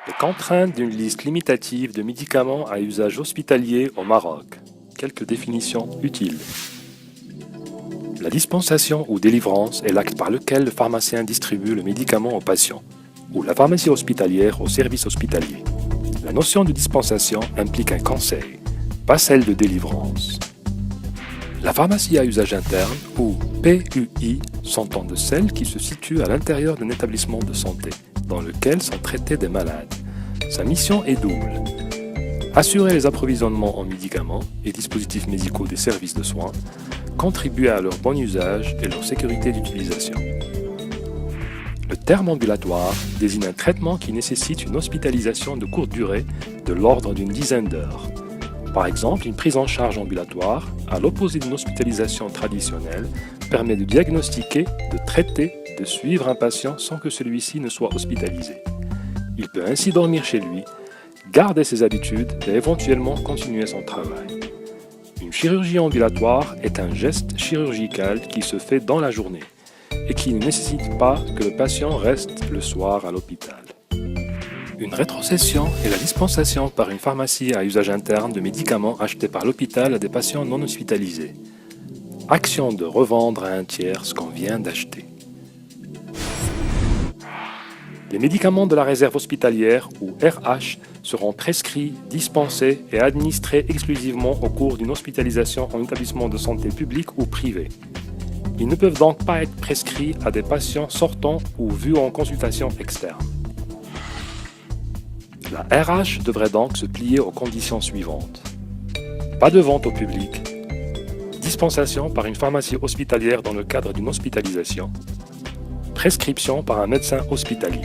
Les contraintes d'une liste limitative de médicaments à usage hospitalier au Maroc. Quelques définitions utiles. La dispensation ou délivrance est l'acte par lequel le pharmacien distribue le médicament au patient, ou la pharmacie hospitalière au service hospitalier. La notion de dispensation implique un conseil, pas celle de délivrance. La pharmacie à usage interne, ou PUI, s'entend de celle qui se situe à l'intérieur d'un établissement de santé, dans lequel sont traités des malades. Sa mission est double. Assurer les approvisionnements en médicaments et dispositifs médicaux des services de soins, contribuer à leur bon usage et leur sécurité d'utilisation. Le terme ambulatoire désigne un traitement qui nécessite une hospitalisation de courte durée de l'ordre d'une dizaine d'heures. Par exemple, une prise en charge ambulatoire, à l'opposé d'une hospitalisation traditionnelle, permet de diagnostiquer, de traiter, de suivre un patient sans que celui-ci ne soit hospitalisé. Il peut ainsi dormir chez lui, garder ses habitudes et éventuellement continuer son travail. Une chirurgie ambulatoire est un geste chirurgical qui se fait dans la journée et qui ne nécessite pas que le patient reste le soir à l'hôpital. Une rétrocession est la dispensation par une pharmacie à usage interne de médicaments achetés par l'hôpital à des patients non hospitalisés. Action de revendre à un tiers ce qu'on vient d'acheter. Les médicaments de la réserve hospitalière, ou RH, seront prescrits, dispensés et administrés exclusivement au cours d'une hospitalisation en établissement de santé public ou privé. Ils ne peuvent donc pas être prescrits à des patients sortants ou vus en consultation externe. La RH devrait donc se plier aux conditions suivantes. Pas de vente au public, dispensation par une pharmacie hospitalière dans le cadre d'une hospitalisation, prescription par un médecin hospitalier.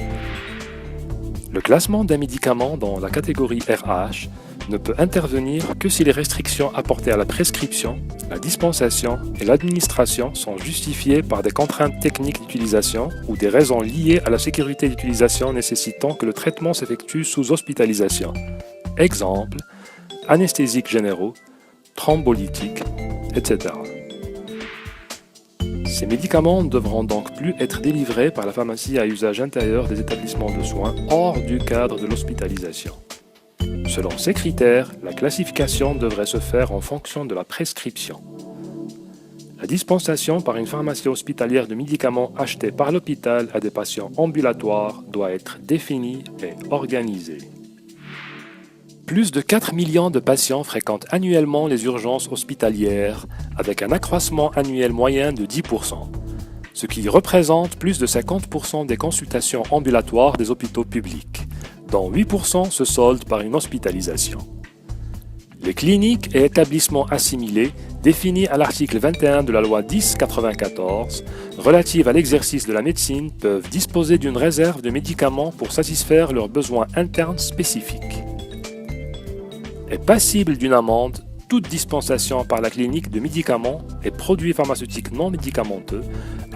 Le classement d'un médicament dans la catégorie RH ne peut intervenir que si les restrictions apportées à la prescription, la dispensation et l'administration sont justifiées par des contraintes techniques d'utilisation ou des raisons liées à la sécurité d'utilisation nécessitant que le traitement s'effectue sous hospitalisation. Exemple, anesthésiques généraux, thrombolytiques, etc. Ces médicaments ne devront donc plus être délivrés par la pharmacie à usage intérieur des établissements de soins hors du cadre de l'hospitalisation. Selon ces critères, la classification devrait se faire en fonction de la prescription. La dispensation par une pharmacie hospitalière de médicaments achetés par l'hôpital à des patients ambulatoires doit être définie et organisée. Plus de 4 millions de patients fréquentent annuellement les urgences hospitalières avec un accroissement annuel moyen de 10%, ce qui représente plus de 50% des consultations ambulatoires des hôpitaux publics, dont 8% se soldent par une hospitalisation. Les cliniques et établissements assimilés définis à l'article 21 de la loi 10/94 relative à l'exercice de la médecine peuvent disposer d'une réserve de médicaments pour satisfaire leurs besoins internes spécifiques. Est passible d'une amende toute dispensation par la clinique de médicaments et produits pharmaceutiques non médicamenteux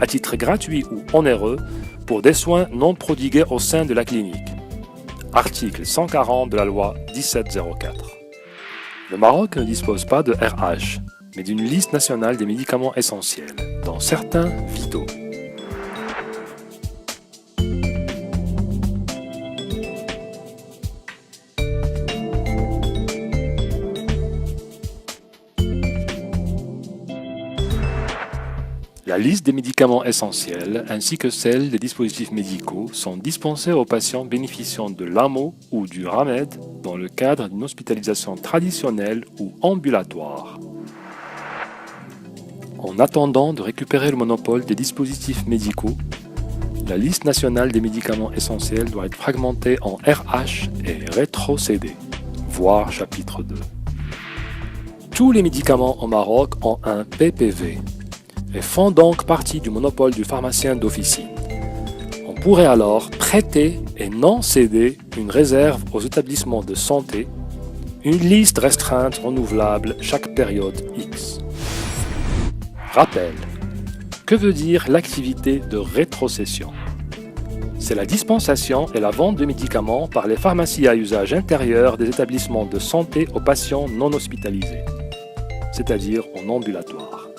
à titre gratuit ou onéreux pour des soins non prodigués au sein de la clinique. Article 140 de la loi 1704. Le Maroc ne dispose pas de RH, mais d'une liste nationale des médicaments essentiels, dont certains vitaux. La liste des médicaments essentiels ainsi que celle des dispositifs médicaux sont dispensés aux patients bénéficiant de l'AMO ou du RAMED dans le cadre d'une hospitalisation traditionnelle ou ambulatoire. En attendant de récupérer le monopole des dispositifs médicaux, la liste nationale des médicaments essentiels doit être fragmentée en RH et rétrocédée, voir chapitre 2. Tous les médicaments au Maroc ont un PPV et font donc partie du monopole du pharmacien d'officine. On pourrait alors prêter et non céder une réserve aux établissements de santé, une liste restreinte renouvelable chaque période X. Rappel. Que veut dire l'activité de rétrocession? C'est la dispensation et la vente de médicaments par les pharmacies à usage intérieur des établissements de santé aux patients non hospitalisés, c'est-à-dire en ambulatoire.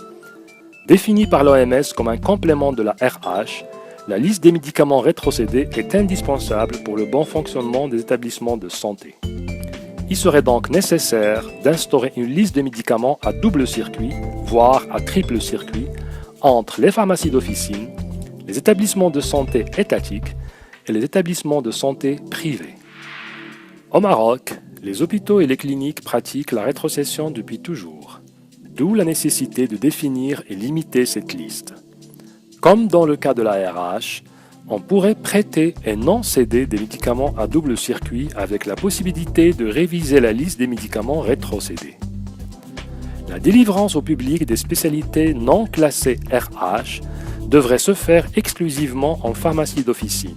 Définie par l'OMS comme un complément de la RH, la liste des médicaments rétrocédés est indispensable pour le bon fonctionnement des établissements de santé. Il serait donc nécessaire d'instaurer une liste de médicaments à double circuit, voire à triple circuit, entre les pharmacies d'officine, les établissements de santé étatiques et les établissements de santé privés. Au Maroc, les hôpitaux et les cliniques pratiquent la rétrocession depuis toujours, d'où la nécessité de définir et limiter cette liste. Comme dans le cas de la RH, on pourrait prêter et non céder des médicaments à double circuit avec la possibilité de réviser la liste des médicaments rétrocédés. La délivrance au public des spécialités non classées RH devrait se faire exclusivement en pharmacie d'officine,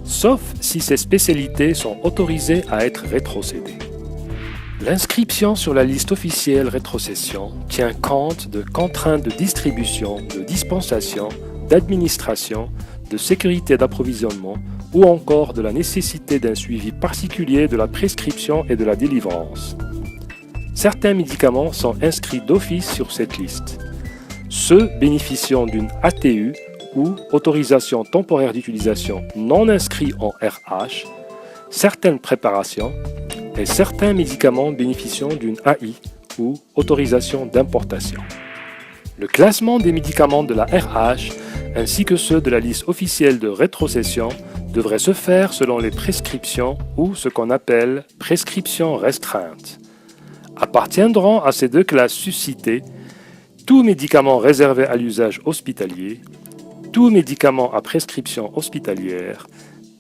sauf si ces spécialités sont autorisées à être rétrocédées. L'inscription sur la liste officielle rétrocession tient compte de contraintes de distribution, de dispensation, d'administration, de sécurité d'approvisionnement ou encore de la nécessité d'un suivi particulier de la prescription et de la délivrance. Certains médicaments sont inscrits d'office sur cette liste. Ceux bénéficiant d'une ATU ou autorisation temporaire d'utilisation non inscrits en RH, certaines préparations et certains médicaments bénéficiant d'une AI ou autorisation d'importation. Le classement des médicaments de la RH ainsi que ceux de la liste officielle de rétrocession devraient se faire selon les prescriptions ou ce qu'on appelle prescriptions restreintes. Appartiendront à ces deux classes suscitées tout médicament réservé à l'usage hospitalier, tout médicament à prescription hospitalière,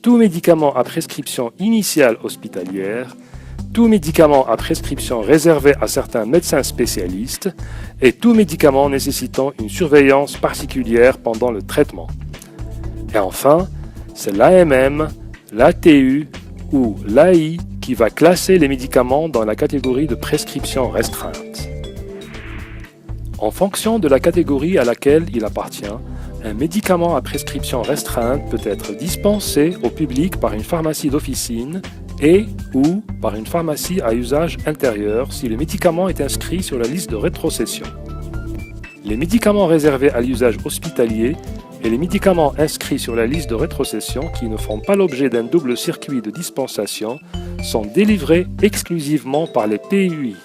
tout médicament à prescription initiale hospitalière, tout médicament à prescription réservé à certains médecins spécialistes et tout médicament nécessitant une surveillance particulière pendant le traitement. Et enfin, c'est l'AMM, l'ATU ou l'AI qui va classer les médicaments dans la catégorie de prescription restreinte. En fonction de la catégorie à laquelle il appartient, un médicament à prescription restreinte peut être dispensé au public par une pharmacie d'officine et ou par une pharmacie à usage intérieur si le médicament est inscrit sur la liste de rétrocession. Les médicaments réservés à l'usage hospitalier et les médicaments inscrits sur la liste de rétrocession qui ne font pas l'objet d'un double circuit de dispensation sont délivrés exclusivement par les PUI.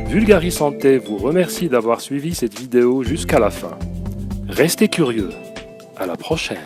Vulgari Santé vous remercie d'avoir suivi cette vidéo jusqu'à la fin. Restez curieux. À la prochaine.